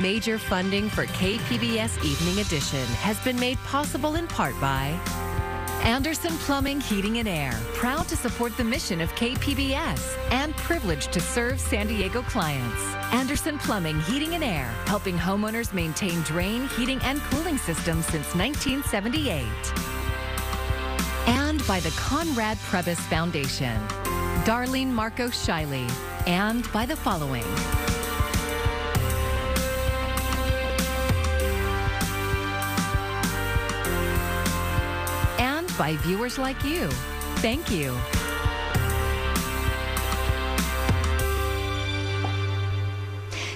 Major funding for KPBS Evening Edition has been made possible in part by Anderson Plumbing, Heating and Air, proud to support the mission of KPBS and privileged to serve San Diego clients. Anderson Plumbing, Heating and Air, helping homeowners maintain drain, heating, and cooling systems since 1978. And by the Conrad Prebys Foundation, Darlene Marco Shiley, and by the following. By viewers like you. Thank you.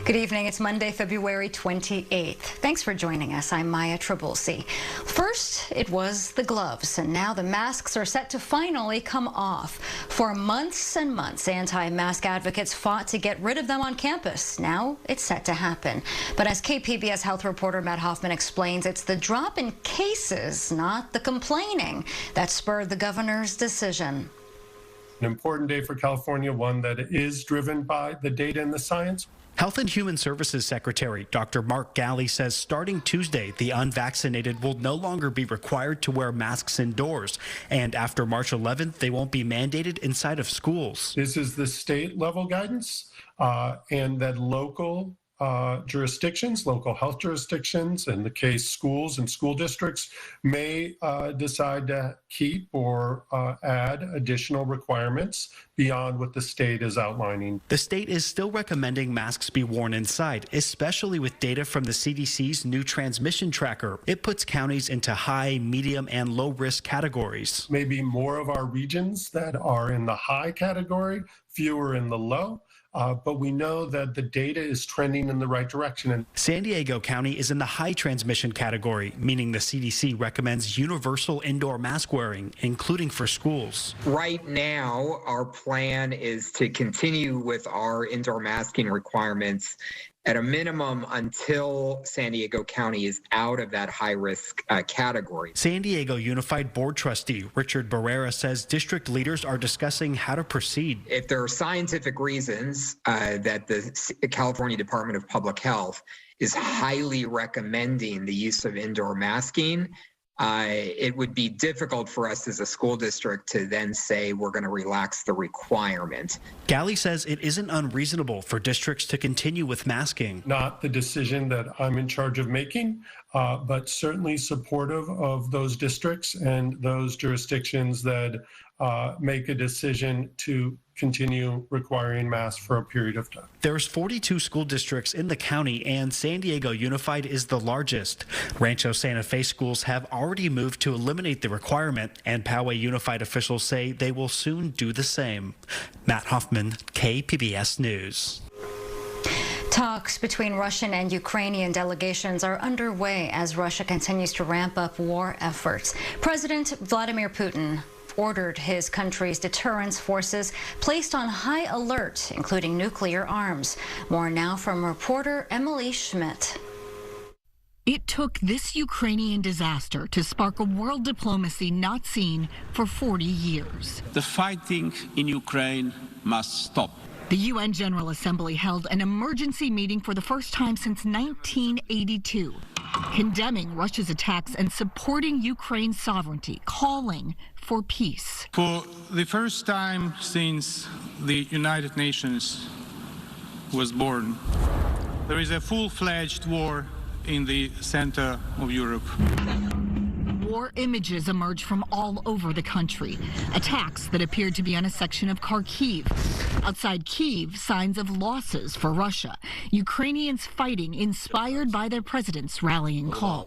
Good evening. It's Monday, February 28th. Thanks for joining us. I'm Maya Trabulsi. First, it was the gloves, and now the masks are set to finally come off. For months and months, anti-mask advocates fought to get rid of them on campus. Now it's set to happen. But as KPBS health reporter Matt Hoffman explains, it's the drop in cases, not the complaining, that spurred the governor's decision. An important day for California, one that is driven by the data and the science. Health and Human Services Secretary Dr. Mark Ghaly says starting Tuesday, the unvaccinated will no longer be required to wear masks indoors. And after March 11th, they won't be mandated inside of schools. This is the state level guidance and that local jurisdictions, local health jurisdictions, in the case schools and school districts, may decide to keep or add additional requirements beyond what the state is outlining. The state is still recommending masks be worn inside, especially with data from the CDC's new transmission tracker. It puts counties into high, medium, and low risk categories. Maybe more of our regions that are in the high category, fewer in the low. But we know that the data is trending in the right direction. And San Diego County is in the high transmission category, meaning the CDC recommends universal indoor mask wearing, including for schools. Right now, our plan is to continue with our indoor masking requirements at a minimum until San Diego County is out of that high-risk category. San Diego Unified Board Trustee Richard Barrera says district leaders are discussing how to proceed. If there are scientific reasons that the California Department of Public Health is highly recommending the use of indoor masking, it would be difficult for us as a school district to then say we're going to relax the requirement. Ghaly says it isn't unreasonable for districts to continue with masking. Not the decision that I'm in charge of making, but certainly supportive of those districts and those jurisdictions that make a decision to continue requiring masks for a period of time. There's 42 school districts in the county, and San Diego Unified is the largest. Rancho Santa Fe schools have already moved to eliminate the requirement, and Poway Unified officials say they will soon do the same. Matt Hoffman, KPBS News. Talks between Russian and Ukrainian delegations are underway as Russia continues to ramp up war efforts. President Vladimir Putin ordered his country's deterrence forces placed on high alert, including nuclear arms. More now from reporter Emily Schmidt. It took this Ukrainian disaster to spark a world diplomacy not seen for 40 years. The fighting in Ukraine must stop. The UN General Assembly held an emergency meeting for the first time since 1982, condemning Russia's attacks and supporting Ukraine's sovereignty, calling for peace. For the first time since the United Nations was born, there is a full-fledged war in the center of Europe. War images emerge from all over the country. Attacks that appeared to be on a section of Kharkiv. Outside Kyiv, signs of losses for Russia. Ukrainians fighting, inspired by their president's rallying call.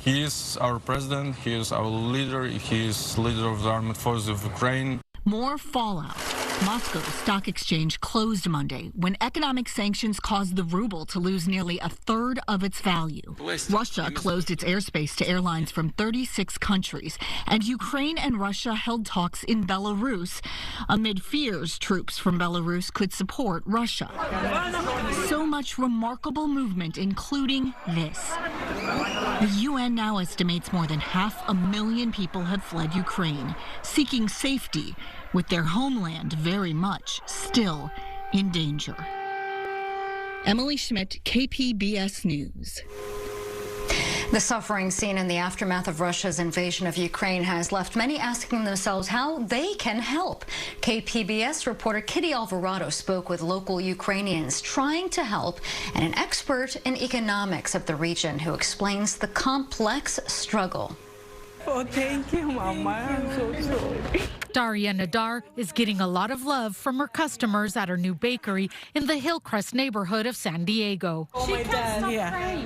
He is our president, he is our leader, he is leader of the armed forces of Ukraine. More fallout. Moscow's stock exchange closed Monday when economic sanctions caused the ruble to lose nearly a third of its value. Russia closed its airspace to airlines from 36 countries, and Ukraine and Russia held talks in Belarus amid fears troops from Belarus could support Russia. So much remarkable movement, including this. The UN now estimates more than 500,000 people have fled Ukraine, seeking safety, with their homeland very much still in danger. Emily Schmidt, KPBS News. The suffering seen in the aftermath of Russia's invasion of Ukraine has left many asking themselves how they can help. KPBS reporter Kitty Alvarado spoke with local Ukrainians trying to help and an expert in economics of the region who explains the complex struggle. Oh, thank you, Mama. I'm so sorry. Daria Nadar is getting a lot of love from her customers at her new bakery in the Hillcrest neighborhood of San Diego. Oh, my dad, yeah.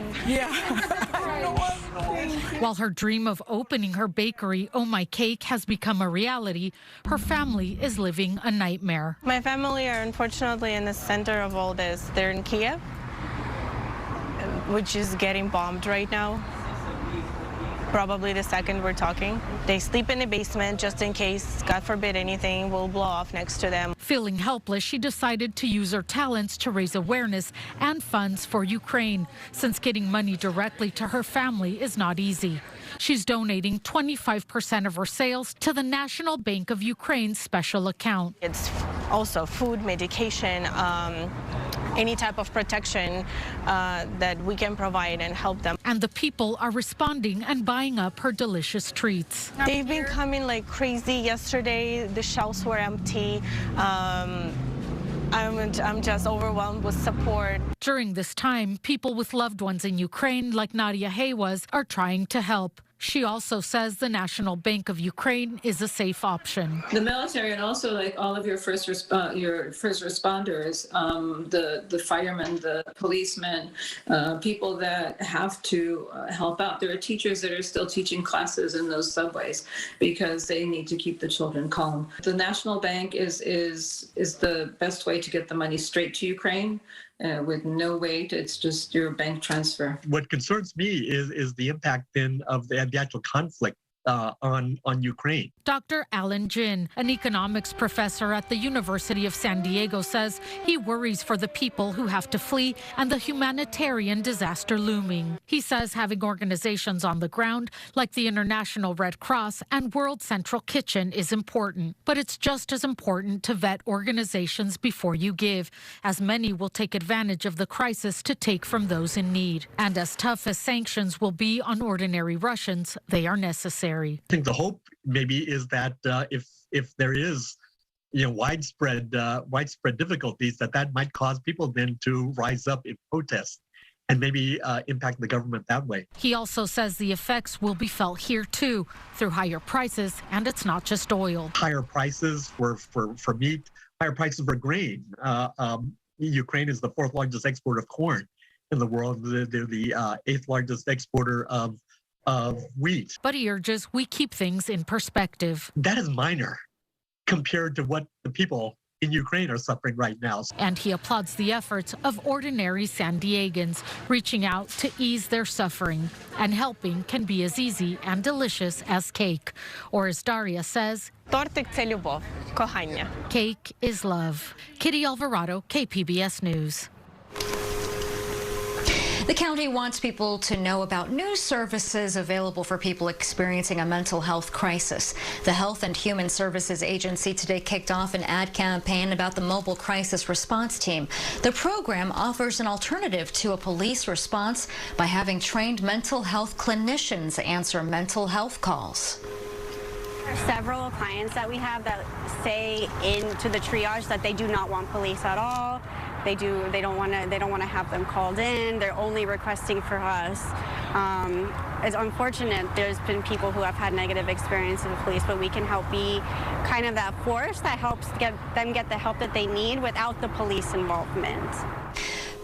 While her dream of opening her bakery, Oh My Cake, has become a reality, her family is living a nightmare. My family are unfortunately in the center of all this. They're in Kiev, which is getting bombed right now. Probably the second we're talking. They sleep in the basement just in case, God forbid, anything will blow off next to them. Feeling helpless, she decided to use her talents to raise awareness and funds for Ukraine, since getting money directly to her family is not easy. She's donating 25% of her sales to the National Bank of Ukraine's special account. It's also food, medication, any type of protection that we can provide and help them. And the people are responding and buying up her delicious treats. They've been coming like crazy. Yesterday, the shelves were empty. I'm just overwhelmed with support. During this time, people with loved ones in Ukraine, like Nadia Hay was, are trying to help. She also says the National Bank of Ukraine is a safe option. The military and also like all of your first responders, the firemen, the policemen, people that have to help out. There are teachers that are still teaching classes in those subways because they need to keep the children calm. The National Bank is the best way to get the money straight to Ukraine. With no wait, it's just your bank transfer. What concerns me is the impact then of the actual conflict on Ukraine. Dr. Alan Jin, an economics professor at the University of San Diego, says he worries for the people who have to flee and the humanitarian disaster looming. He says having organizations on the ground like the International Red Cross and World Central Kitchen is important, but it's just as important to vet organizations before you give, as many will take advantage of the crisis to take from those in need. And as tough as sanctions will be on ordinary Russians, they are necessary. I think the hope maybe is that if there is widespread difficulties, that might cause people then to rise up in protest and maybe impact the government that way. He also says the effects will be felt here too through higher prices, and it's not just oil. Higher prices for meat, higher prices for grain. Ukraine is the fourth largest exporter of corn in the world. They're the eighth largest exporter of wheat. But he urges we keep things in perspective. That is minor compared to what the people in Ukraine are suffering right now. And he applauds the efforts of ordinary San Diegans reaching out to ease their suffering. And helping can be as easy and delicious as cake. Or as Daria says, Тортик – це любов, кохання. Cake is love. Kitty Alvarado, KPBS News. The county wants people to know about new services available for people experiencing a mental health crisis. The Health and Human Services Agency today kicked off an ad campaign about the Mobile Crisis Response Team. The program offers an alternative to a police response by having trained mental health clinicians answer mental health calls. There are several clients that we have that say into the triage that they do not want police at all. They don't want to have them called in. They're only requesting for us. It's unfortunate. There's been people who have had negative experiences with police, but we can help be kind of that force that helps them get the help that they need without the police involvement.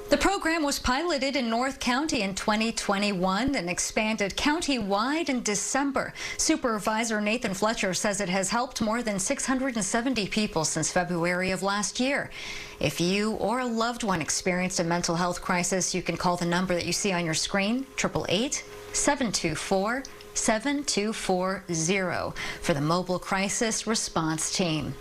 The program was piloted in North County in 2021 and expanded county-wide in December. Supervisor Nathan Fletcher says it has helped more than 670 people since February of last year. If you or a loved one experienced a mental health crisis, you can call the number that you see on your screen, 888-724-7240, for the Mobile Crisis Response Team.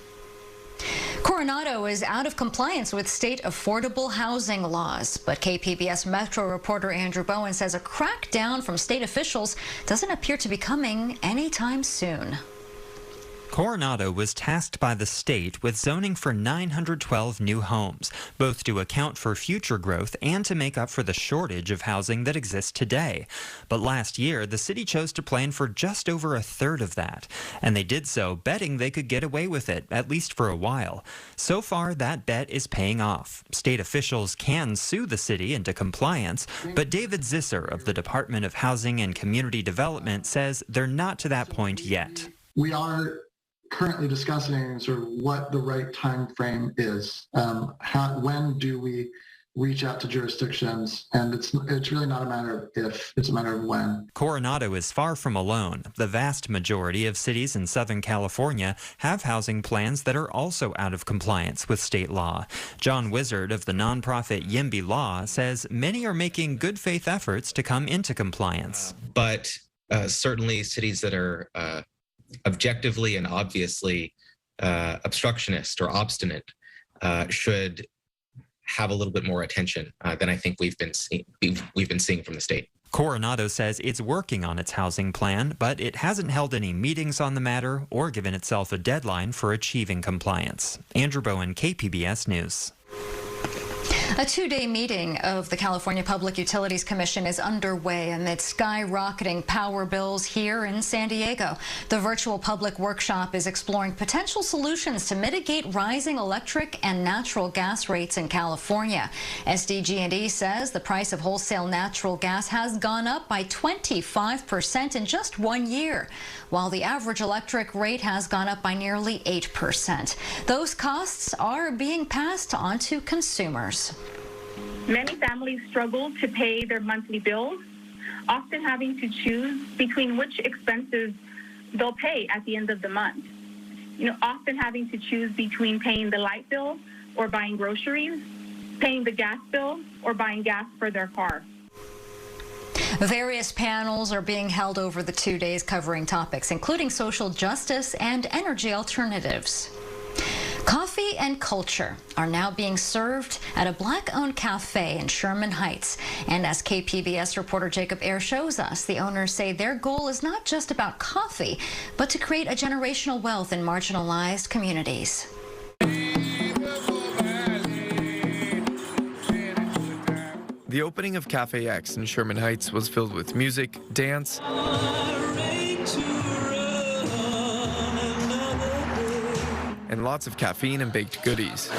Coronado is out of compliance with state affordable housing laws, but KPBS Metro reporter Andrew Bowen says a crackdown from state officials doesn't appear to be coming anytime soon. Coronado was tasked by the state with zoning for 912 new homes, both to account for future growth and to make up for the shortage of housing that exists today. But last year, the city chose to plan for just over a third of that, and they did so betting they could get away with it, at least for a while. So far, that bet is paying off. State officials can sue the city into compliance, but David Zisser of the Department of Housing and Community Development says they're not to that point yet. We are currently discussing sort of what the right time frame is. When do we reach out to jurisdictions? And it's really not a matter of if, it's a matter of when. Coronado is far from alone. The vast majority of cities in Southern California have housing plans that are also out of compliance with state law. John Wizard of the nonprofit Yimby Law says many are making good faith efforts to come into compliance. But certainly cities that are objectively and obviously obstructionist or obstinate should have a little bit more attention than I think we've been seeing from the state. Coronado says it's working on its housing plan, but it hasn't held any meetings on the matter or given itself a deadline for achieving compliance. Andrew Bowen, KPBS News. A two-day meeting of the California Public Utilities Commission is underway amid skyrocketing power bills here in San Diego. The virtual public workshop is exploring potential solutions to mitigate rising electric and natural gas rates in California. SDG&E says the price of wholesale natural gas has gone up by 25% in just 1 year, while the average electric rate has gone up by nearly 8%. Those costs are being passed on to consumers. Many families struggle to pay their monthly bills, often having to choose between which expenses they'll pay at the end of the month. Often having to choose between paying the light bill or buying groceries, paying the gas bill or buying gas for their car. Various panels are being held over the 2 days covering topics including social justice and energy alternatives. Coffee and culture are now being served at a Black-owned cafe in Sherman Heights. And as KPBS reporter Jacob Ayer shows us, the owners say their goal is not just about coffee, but to create a generational wealth in marginalized communities. The opening of Cafe X in Sherman Heights was filled with music, dance, and lots of caffeine and baked goodies.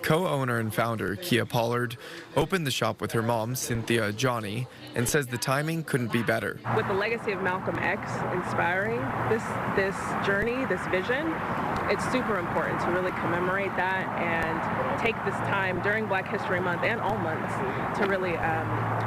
Co-owner and founder Kia Pollard opened the shop with her mom, Cynthia Johnny, and says the timing couldn't be better. With the legacy of Malcolm X inspiring this journey, this vision, it's super important to really commemorate that and take this time during Black History Month and all months to really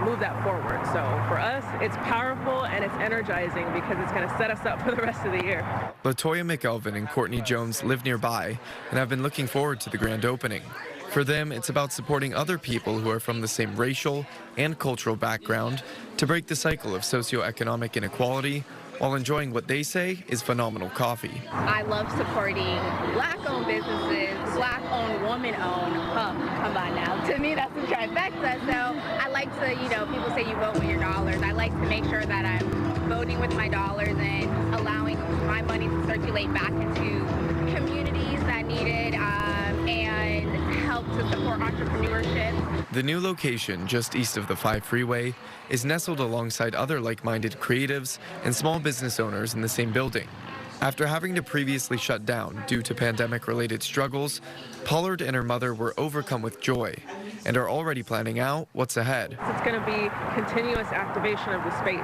move that forward. So for us, it's powerful and it's energizing because it's going to set us up for the rest of the year. LaToya McElvin and Courtney Jones live nearby and have been looking forward to the grand opening. For them, it's about supporting other people who are from the same racial and cultural background to break the cycle of socioeconomic inequality while enjoying what they say is phenomenal coffee. I love supporting Black-owned businesses, Black-owned, woman-owned. Come on now. To me, that's the trifecta. So I like to, people say you vote with your dollars. I like to make sure that I'm voting with my dollars and allowing my money to circulate back into communities that need it and help to support entrepreneurship. The new location, just east of the 5 freeway, is nestled alongside other like-minded creatives and small business owners in the same building. After having to previously shut down due to pandemic-related struggles, Pollard and her mother were overcome with joy and are already planning out what's ahead. It's going to be continuous activation of the space,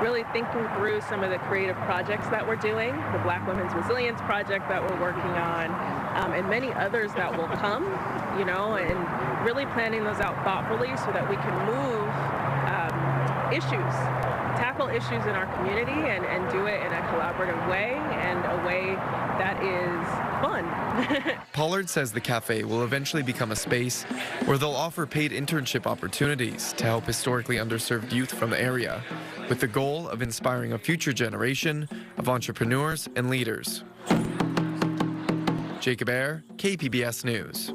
really thinking through some of the creative projects that we're doing, the Black Women's Resilience Project that we're working on, and many others that will come, and really planning those out thoughtfully so that we can move tackle issues in our community and do it in a collaborative way and a way that is fun. Pollard says the cafe will eventually become a space where they'll offer paid internship opportunities to help historically underserved youth from the area, with the goal of inspiring a future generation of entrepreneurs and leaders. Jacob Ayer, KPBS News.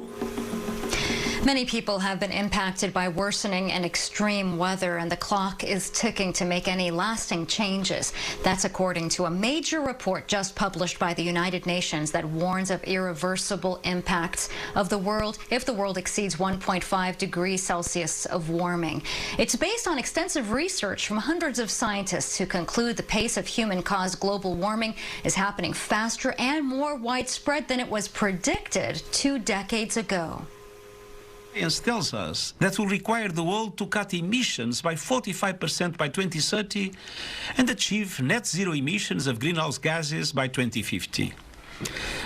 Many people have been impacted by worsening and extreme weather, and the clock is ticking to make any lasting changes. That's according to a major report just published by the United Nations that warns of irreversible impacts of the world if the world exceeds 1.5 degrees Celsius of warming. It's based on extensive research from hundreds of scientists who conclude the pace of human-caused global warming is happening faster and more widespread than it was predicted 2 decades ago. Science tells us that will require the world to cut emissions by 45% by 2030 and achieve net zero emissions of greenhouse gases by 2050.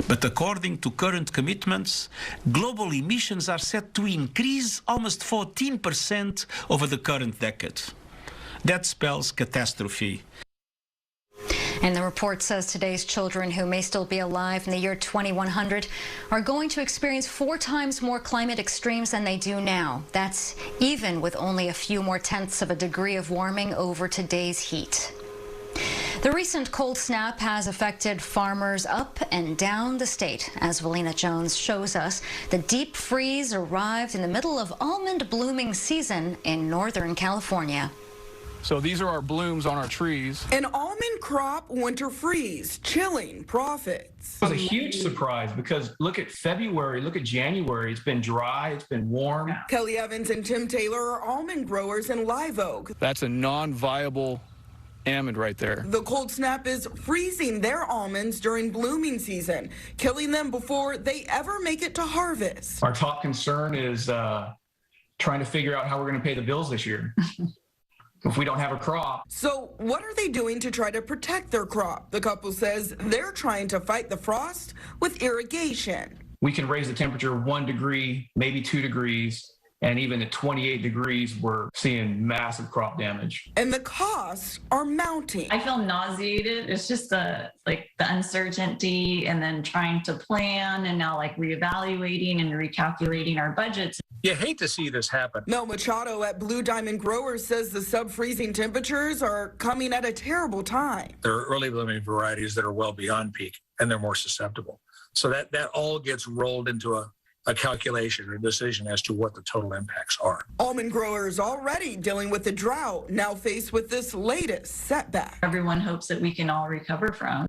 But according to current commitments, global emissions are set to increase almost 14% over the current decade. That spells catastrophe. And the report says today's children who may still be alive in the year 2100 are going to experience 4 times more climate extremes than they do now. That's even with only a few more tenths of a degree of warming over today's heat. The recent cold snap has affected farmers up and down the state. As Valina Jones shows us, the deep freeze arrived in the middle of almond blooming season in Northern California. So these are our blooms on our trees. An almond crop winter freeze, chilling profits. It was a huge surprise because look at February, look at January. It's been dry, it's been warm. Kelly Evans and Tim Taylor are almond growers in Live Oak. That's a non-viable almond right there. The cold snap is freezing their almonds during blooming season, killing them before they ever make it to harvest. Our top concern is trying to figure out how we're going to pay the bills this year. If we don't have a crop. So what are they doing to try to protect their crop? The couple says they're trying to fight the frost with irrigation. We can raise the temperature 1 degree, maybe 2 degrees, and even at 28 degrees, we're seeing massive crop damage. And the costs are mounting. I feel nauseated. It's just the uncertainty and then trying to plan and now reevaluating and recalculating our budgets. You hate to see this happen. Mel Machado at Blue Diamond Growers says the sub-freezing temperatures are coming at a terrible time. There are early blooming varieties that are well beyond peak and they're more susceptible. So that all gets rolled into a calculation or decision as to what the total impacts are. Almond growers already dealing with the drought, now faced with this latest setback. Everyone hopes that we can all recover from.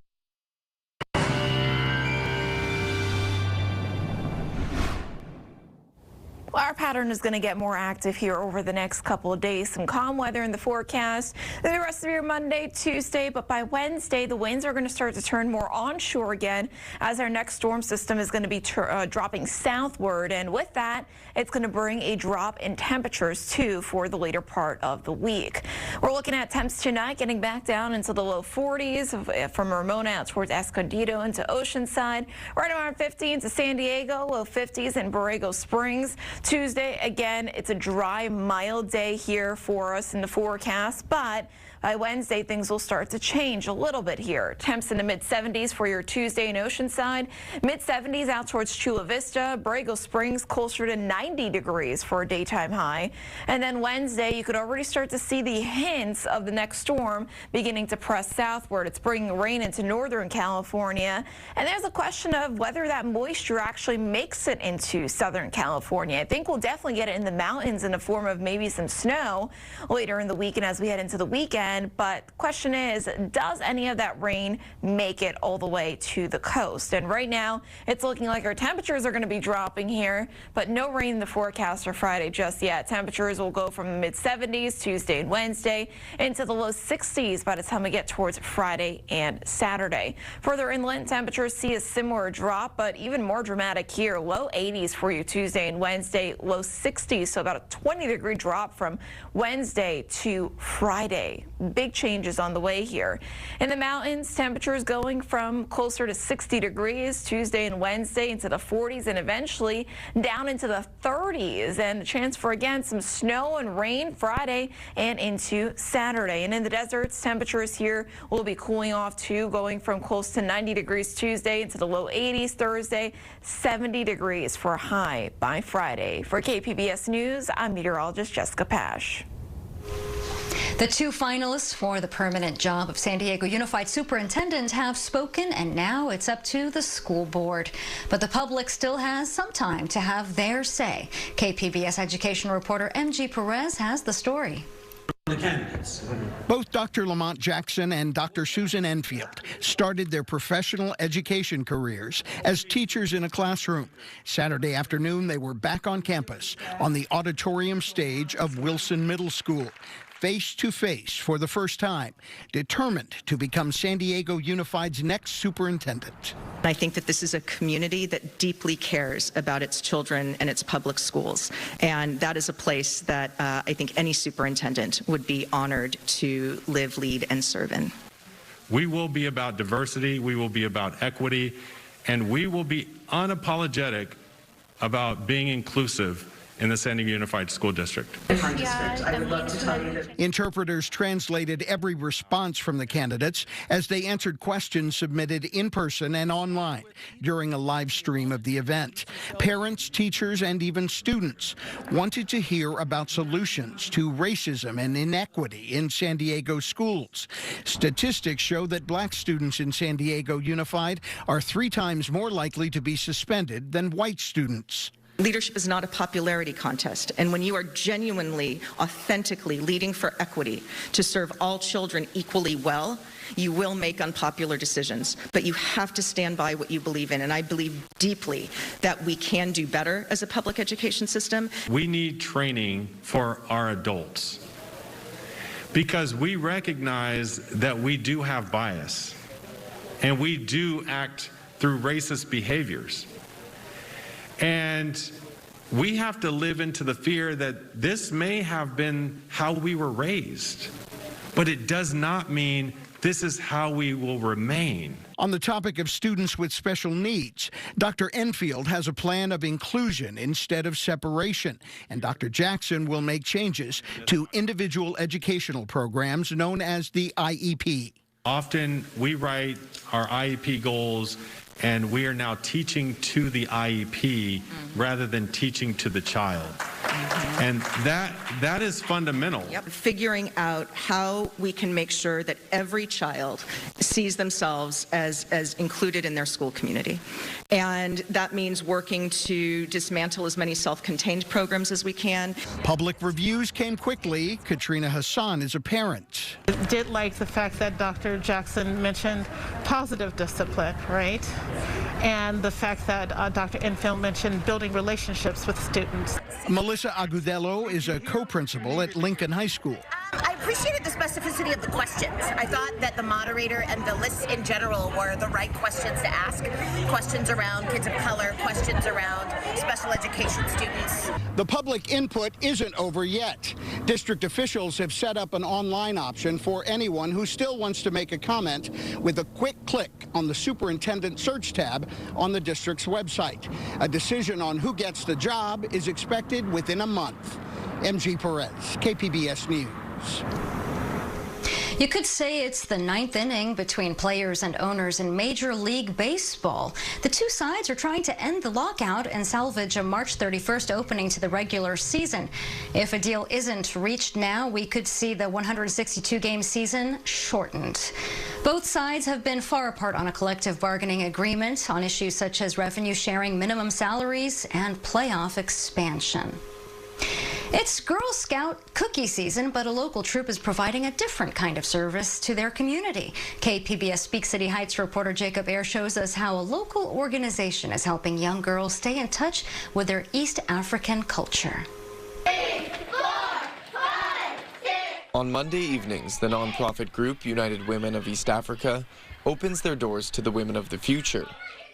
Well, our pattern is going to get more active here over the next couple of days. Some calm weather in the forecast the rest of your Monday, Tuesday, but by Wednesday, the winds are going to start to turn more onshore again as our next storm system is going to be dropping southward. And with that, it's going to bring a drop in temperatures, too, for the later part of the week. We're looking at temps tonight getting back down into the low 40s from Ramona out towards Escondido into Oceanside, right around 15 to San Diego, low 50s in Borrego Springs. Tuesday, again, it's a dry, mild day here for us in the forecast, but by Wednesday, things will start to change a little bit here. Temps in the mid-70s for your Tuesday in Oceanside, mid-70s out towards Chula Vista, Borrego Springs closer to 90 degrees for a daytime high. And then Wednesday, you could already start to see the hints of the next storm beginning to press southward. It's bringing rain into Northern California, and there's a question of whether that moisture actually makes it into Southern California. I think we'll definitely get it in the mountains in the form of maybe some snow later in the week and as we head into the weekend. But the question is, does any of that rain make it all the way to the coast? And right now, it's looking like our temperatures are going to be dropping here, but no rain in the forecast for Friday just yet. Temperatures will go from the mid-70s Tuesday and Wednesday into the low 60s by the time we get towards Friday and Saturday. Further inland, temperatures see a similar drop, but even more dramatic here. Low 80s for you Tuesday and Wednesday, low 60s, so about a 20-degree drop from Wednesday to Friday. Big changes on the way here. In the mountains, temperatures going from closer to 60 degrees Tuesday and Wednesday into the 40s and eventually down into the 30s. And a chance for, again, some snow and rain Friday and into Saturday. And in the deserts, temperatures here will be cooling off too, going from close to 90 degrees Tuesday into the low 80s Thursday, 70 degrees for a high by Friday. For KPBS News, I'm meteorologist Jessica Pash. The two finalists for the permanent job of San Diego Unified Superintendent have spoken, and now it's up to the school board. But the public still has some time to have their say. KPBS education reporter MG Perez has the story. The candidates. Both Dr. Lamont Jackson and Dr. Susan Enfield started their professional education careers as teachers in a classroom. Saturday afternoon, they were back on campus on the auditorium stage of Wilson Middle School, face to face for the first time, determined to become San Diego Unified's next superintendent. I think that this is a community that deeply cares about its children and its public schools. And that is a place that I think any superintendent would be honored to live, lead, and serve in. We will be about diversity, we will be about equity, and we will be unapologetic about being inclusive in the San Diego Unified School District. I would love to tell you that. Interpreters translated every response from the candidates as they answered questions submitted in person and online during a live stream of the event. Parents, teachers, and even students wanted to hear about solutions to racism and inequity in San Diego schools. Statistics show that black students in San Diego Unified are 3 times more likely to be suspended than white students. Leadership is not a popularity contest, and when you are genuinely, authentically leading for equity to serve all children equally well, you will make unpopular decisions, but you have to stand by what you believe in, and I believe deeply that we can do better as a public education system. We need training for our adults because we recognize that we do have bias and we do act through racist behaviors. And we have to live into the fear that this may have been how we were raised, but it does not mean this is how we will remain. On the topic of students with special needs, Dr. Enfield has a plan of inclusion instead of separation, and Dr. Jackson will make changes to individual educational programs known as the IEP. Often we write our IEP goals and we are now teaching to the IEP rather than teaching to the child. And that is fundamental. Yep. Figuring out how we can make sure that every child sees themselves as included in their school community. And that means working to dismantle as many self-contained programs as we can. Public reviews came quickly. Katrina Hassan is a parent. I did like the fact that Dr. Jackson mentioned positive discipline, right? And the fact that Dr. Enfield mentioned building relationships with students. Melissa Agudelo is a co-principal at Lincoln High School. I appreciated the specificity of the questions. I thought that the moderator and the lists in general were the right questions to ask. Questions around kids of color, questions around special education students. The public input isn't over yet. District officials have set up an online option for anyone who still wants to make a comment with a quick click on the superintendent search tab on the district's website. A decision on who gets the job is expected within a month. MG Perez, KPBS News. You could say it's the 9th inning between players and owners in Major League Baseball. The two sides are trying to end the lockout and salvage a March 31st opening to the regular season. If a deal isn't reached now, we could see the 162-game season shortened. Both sides have been far apart on a collective bargaining agreement on issues such as revenue sharing, minimum salaries, and playoff expansion. It's Girl Scout cookie season, but a local troop is providing a different kind of service to their community. KPBS Speak City Heights reporter Jacob Ayer shows us how a local organization is helping young girls stay in touch with their East African culture. 8, 4, 5, 6. On Monday evenings, the nonprofit group United Women of East Africa opens their doors to the women of the future,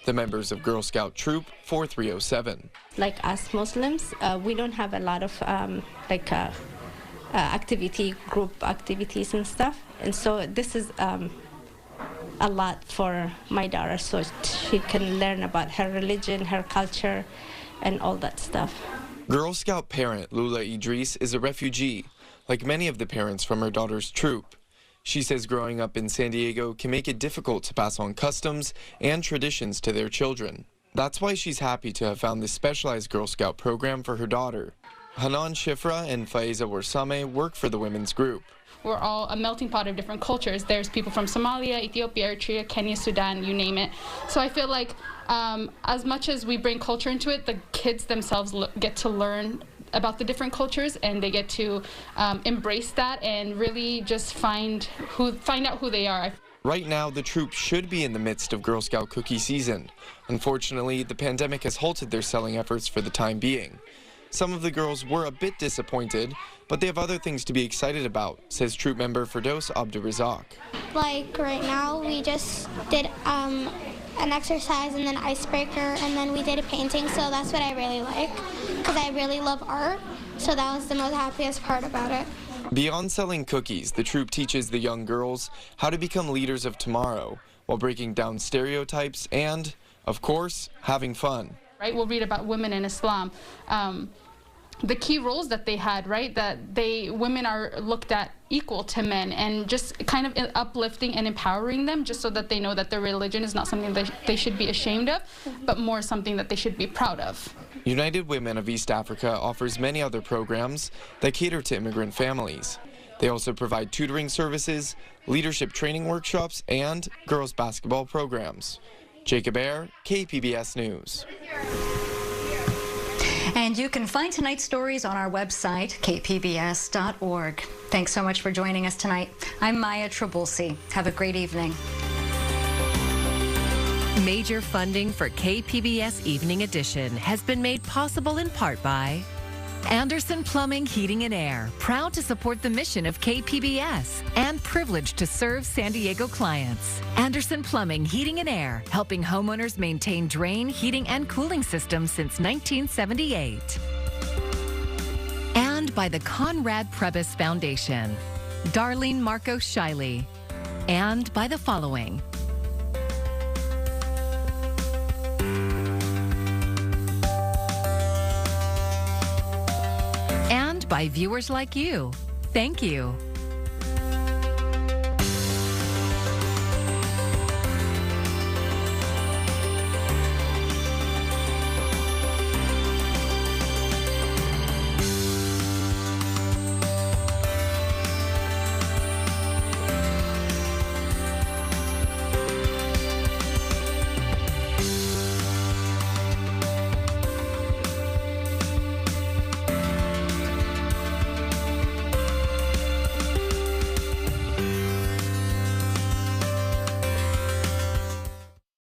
the members of Girl Scout Troop 4307. Like us Muslims, we don't have a lot of group activities and stuff. And so this is a lot for my daughter, so she can learn about her religion, her culture, and all that stuff. Girl Scout parent Lula Idris is a refugee, like many of the parents from her daughter's troop. She says growing up in San Diego can make it difficult to pass on customs and traditions to their children. That's why she's happy to have found this specialized Girl Scout program for her daughter. Hanan Shifra and Faiza Warsame work for the women's group. we're all a melting pot of different cultures. There's people from Somalia, Ethiopia, Eritrea, Kenya, Sudan, you name it. So I feel like as much as we bring culture into it, the kids themselves get to learn about the different cultures, and they get to embrace that and really just find out who they are. Right now, the troop should be in the midst of Girl Scout cookie season. Unfortunately, the pandemic has halted their selling efforts for the time being. Some of the girls were a bit disappointed, but they have other things to be excited about, says troop member Firdaus Abdurazak. Like right now, we just did an exercise and then icebreaker, and then we did a painting, so that's what I really like, because I really love art, so that was the most happiest part about it. Beyond selling cookies, the troop teaches the young girls how to become leaders of tomorrow, while breaking down stereotypes and, of course, having fun. Right, we'll read about women in Islam. The key roles that they had, right, that women are looked at equal to men, and just kind of uplifting and empowering them, just so that they know that their religion is not something that they should be ashamed of, but more something that they should be proud of. United Women of East Africa offers many other programs that cater to immigrant families. They also provide tutoring services, leadership training workshops, and girls basketball programs. Jacob Ayer, KPBS News. And you can find tonight's stories on our website, kpbs.org. Thanks so much for joining us tonight. I'm Maya Trabulsi. Have a great evening. Major funding for KPBS Evening Edition has been made possible in part by Anderson Plumbing, Heating and Air, proud to support the mission of KPBS and privileged to serve San Diego clients. Anderson Plumbing, Heating and Air, helping homeowners maintain drain, heating, and cooling systems since 1978. And by the Conrad Prebys Foundation, Darlene Marco Shiley. And by the following: by viewers like you. Thank you.